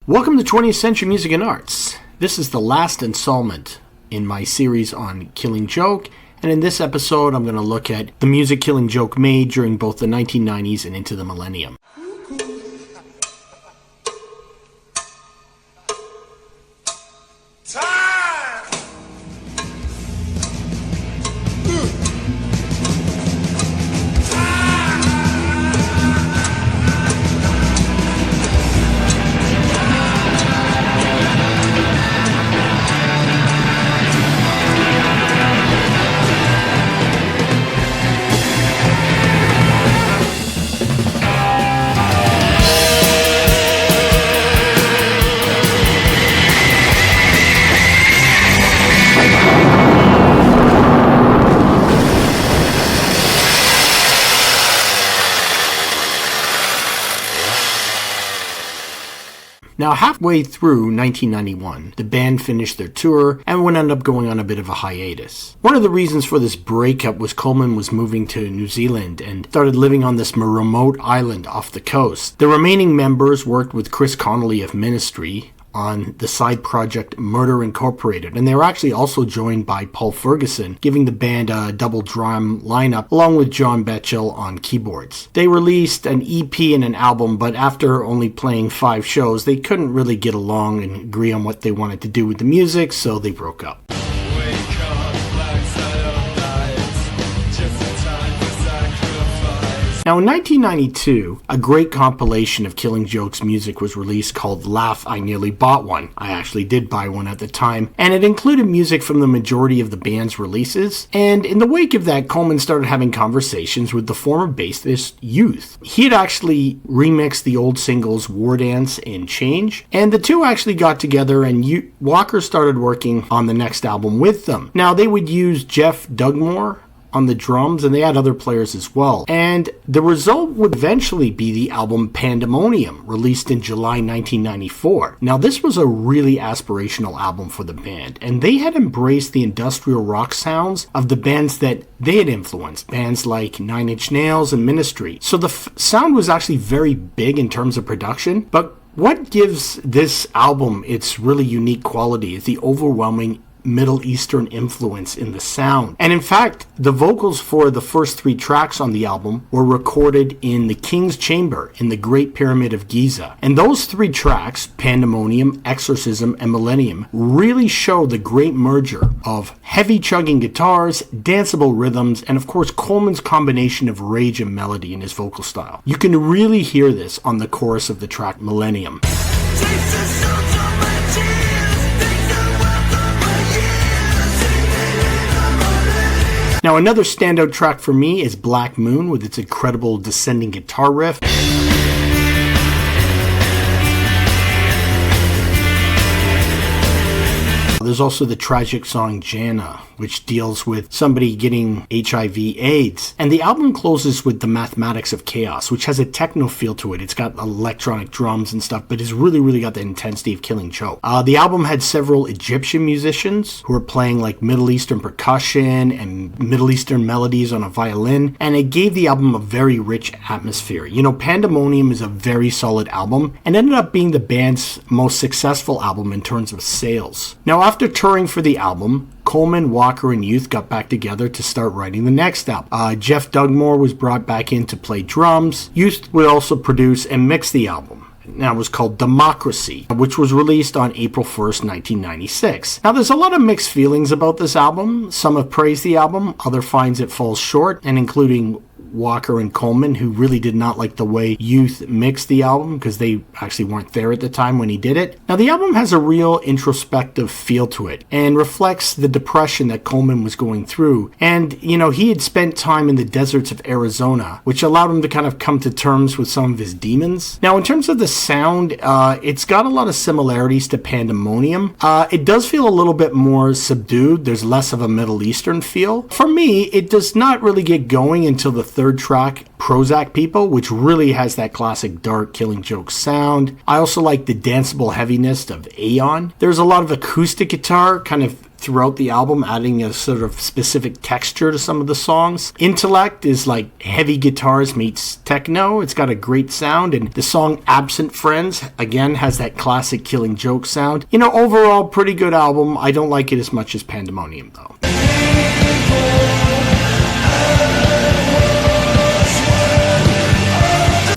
Welcome to 20th Century Music and Arts. This is the last installment in my series on Killing Joke, and in this episode I'm going to look at the music Killing Joke made during both the 1990s and into the millennium. Now, halfway through 1991, the band finished their tour and would end up going on a bit of a hiatus. One of the reasons for this breakup was Coleman was moving to New Zealand and started living on this remote island off the coast. The remaining members worked with Chris Connolly of Ministry on the side project Murder Incorporated, and they were actually also joined by Paul Ferguson, giving the band a double drum lineup along with John Betchell on keyboards. They released an EP and an album, but after only playing 5 shows, they couldn't really get along and agree on what they wanted to do with the music, so they broke up. Now, in 1992, a great compilation of Killing Joke's music was released called Laugh, I Nearly Bought One. I actually did buy one at the time, and it included music from the majority of the band's releases. And in the wake of that, Coleman started having conversations with the former bassist Youth. He had actually remixed the old singles War Dance and Change, and the two actually got together, and Walker started working on the next album with them. Now, they would use Jeff Dugmore on the drums, and they had other players as well. And the result would eventually be the album Pandemonium, released in July 1994. Now, this was a really aspirational album for the band, and they had embraced the industrial rock sounds of the bands that they had influenced, bands like Nine Inch Nails and Ministry. So the sound was actually very big in terms of production, but what gives this album its really unique quality is the overwhelming Middle Eastern influence in the sound. And in fact, the vocals for the first 3 tracks on the album were recorded in the King's Chamber in the Great Pyramid of Giza. And those 3 tracks, Pandemonium, Exorcism, and Millennium, really show the great merger of heavy chugging guitars, danceable rhythms, and of course Coleman's combination of rage and melody in his vocal style. You can really hear this on the chorus of the track Millennium. Now, another standout track for me is Black Moon with its incredible descending guitar riff. There's also the tragic song Jana, which deals with somebody getting HIV/AIDS. And the album closes with The Mathematics of Chaos, which has a techno feel to it. It's got electronic drums and stuff, but it's really got the intensity of Killing Joke. The album had several Egyptian musicians who were playing like Middle Eastern percussion and Middle Eastern melodies on a violin, and it gave the album a very rich atmosphere. You know, Pandemonium is a very solid album and ended up being the band's most successful album in terms of sales. Now, after touring for the album, Coleman, Walker, and Youth got back together to start writing the next album. Jeff Dugmore was brought back in to play drums. Youth would also produce and mix the album. Now, it was called Democracy, which was released on April 1st, 1996. Now, there's a lot of mixed feelings about this album. Some have praised the album, others finds it falls short, and including Walker and Coleman, who really did not like the way Youth mixed the album because they actually weren't there at the time when he did it. Now, the album has a real introspective feel to it and reflects the depression that Coleman was going through. And, you know, he had spent time in the deserts of Arizona, which allowed him to kind of come to terms with some of his demons. Now, in terms of the sound, it's got a lot of similarities to Pandemonium. It does feel a little bit more subdued. There's less of a Middle Eastern feel. For me, it does not really get going until the third track, Prozac People, which really has that classic dark Killing Joke sound. I also like the danceable heaviness of Aeon. There's a lot of acoustic guitar kind of throughout the album, adding a sort of specific texture to some of the songs. Intellect is like heavy guitars meets techno. It's got a great sound, and the song Absent Friends, again, has that classic Killing Joke sound. Overall, pretty good album. I don't like it as much as Pandemonium, though.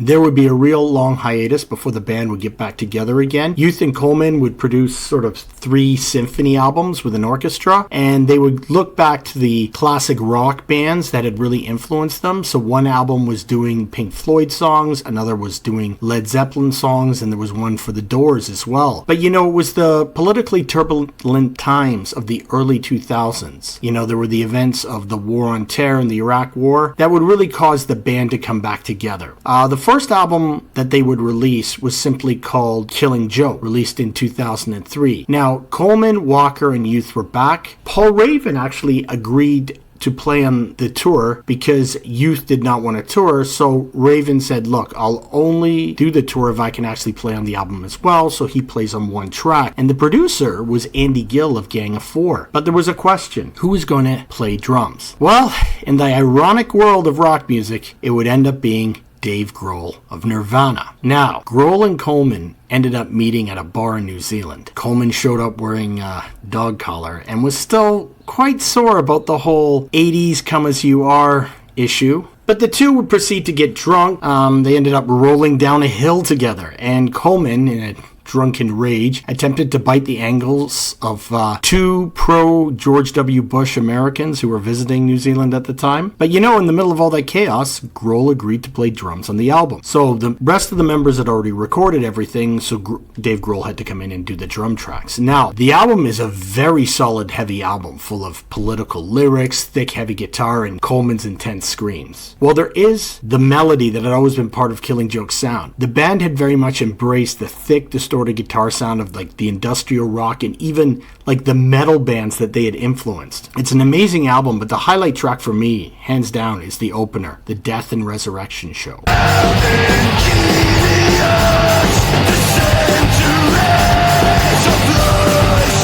There would be a real long hiatus before the band would get back together again. Youth and Coleman would produce sort of 3 symphony albums with an orchestra, and they would look back to the classic rock bands that had really influenced them. So one album was doing Pink Floyd songs, another was doing Led Zeppelin songs, and there was one for the Doors as well. But it was the politically turbulent times of the early 2000s. There were the events of the War on Terror and the Iraq War that would really cause the band to come back together. The first album that they would release was simply called Killing Joke, released in 2003. Now, Coleman, Walker, and Youth were back. Paul Raven actually agreed to play on the tour because Youth did not want to tour, so Raven said, look, I'll only do the tour if I can actually play on the album as well, so he plays on one track. And the producer was Andy Gill of Gang of Four. But there was a question, who was going to play drums? Well, in the ironic world of rock music, it would end up being Dave Grohl of Nirvana. Now, Grohl and Coleman ended up meeting at a bar in New Zealand. Coleman showed up wearing a dog collar and was still quite sore about the whole 80s come as you are issue. But the two would proceed to get drunk. They ended up rolling down a hill together, and Coleman, in a drunken rage, attempted to bite the ankles of 2 pro-George W. Bush Americans who were visiting New Zealand at the time. But in the middle of all that chaos, Grohl agreed to play drums on the album. So the rest of the members had already recorded everything, so Dave Grohl had to come in and do the drum tracks. Now, the album is a very solid, heavy album full of political lyrics, thick, heavy guitar, and Coleman's intense screams. Well, there is the melody that had always been part of Killing Joke's sound. The band had very much embraced the thick, distorted guitar sound of like the industrial rock and even like the metal bands that they had influenced. It's an amazing album, but the highlight track for me, hands down, is the opener, The Death and Resurrection Show.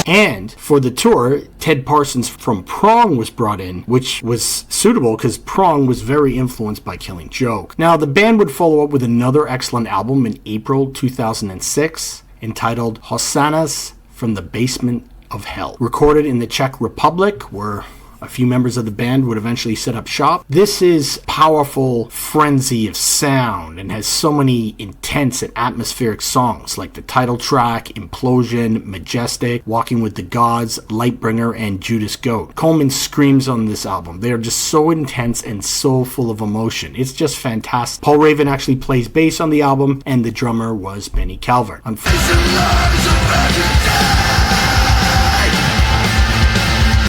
And for the tour, Ted Parsons from Prong was brought in, which was suitable because Prong was very influenced by Killing Joke. Now, the band would follow up with another excellent album in April 2006, entitled Hosanas from the Basement of Hell. Recorded in the Czech Republic, where a few members of the band would eventually set up shop. This is powerful frenzy of sound and has so many intense and atmospheric songs like the title track, Implosion, Majestic, Walking with the Gods, Lightbringer, and Judas Goat. Coleman screams on this album. They are just so intense and so full of emotion. It's just fantastic. Paul Raven actually plays bass on the album, and the drummer was Benny Calvert.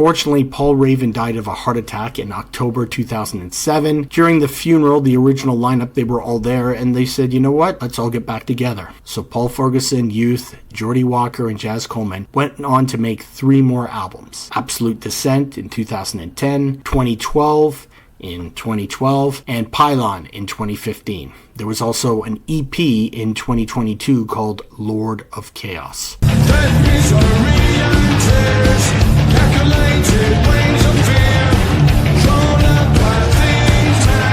Unfortunately, Paul Raven died of a heart attack in October 2007. During the funeral, the original lineup, they were all there, and they said, you know what, let's all get back together. So Paul Ferguson, Youth, Geordie Walker, and Jazz Coleman went on to make 3 more albums. Absolute Descent in 2010, 2012 in 2012, and Pylon in 2015. There was also an EP in 2022 called Lord of Chaos.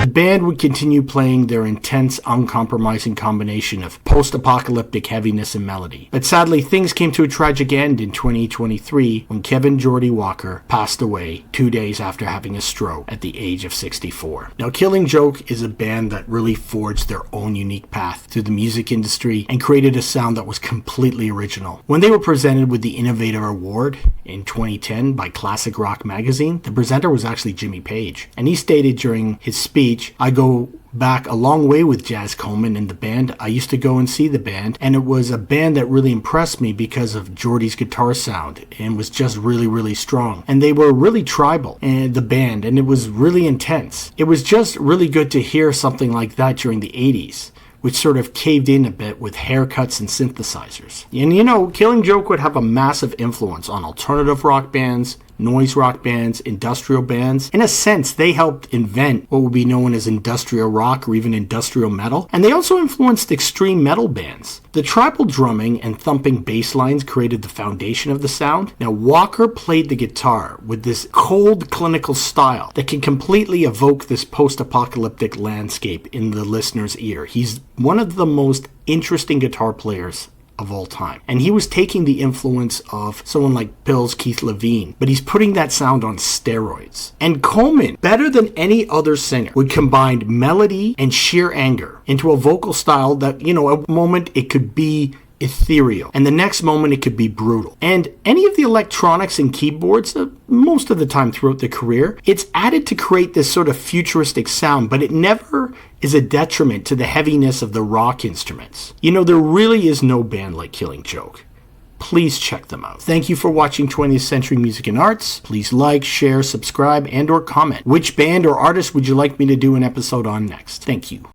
The band would continue playing their intense, uncompromising combination of post-apocalyptic heaviness and melody. But sadly, things came to a tragic end in 2023 when Kevin Geordie Walker passed away 2 days after having a stroke at the age of 64. Now, Killing Joke is a band that really forged their own unique path through the music industry and created a sound that was completely original. When they were presented with the Innovator Award in 2010 by Classic Rock magazine, the presenter was actually Jimmy Page, and he stated during his speech, I go back a long way with Jazz Coleman and the band. I used to go and see the band, and it was a band that really impressed me because of Geordie's guitar sound and was just really, really strong. And they were really tribal, and the band, and it was really intense. It was just really good to hear something like that during the 80s. Which sort of caved in a bit with haircuts and synthesizers. And Killing Joke would have a massive influence on alternative rock bands, noise rock bands, industrial bands. In a sense, they helped invent what would be known as industrial rock or even industrial metal, and they also influenced extreme metal bands. The tribal drumming and thumping bass lines created the foundation of the sound. Now, Walker played the guitar with this cold, clinical style that can completely evoke this post-apocalyptic landscape in the listener's ear. He's one of the most interesting guitar players of all time. And he was taking the influence of someone like Bill's Keith Levine, but he's putting that sound on steroids. And Coleman, better than any other singer, would combine melody and sheer anger into a vocal style that, a moment it could be ethereal, and the next moment it could be brutal. And any of the electronics and keyboards, most of the time throughout the career, it's added to create this sort of futuristic sound, but it never is a detriment to the heaviness of the rock instruments. There really is no band like Killing Joke. Please check them out. Thank you for watching 20th Century Music and Arts. Please like, share, subscribe, and or comment. Which band or artist would you like me to do an episode on next? Thank you.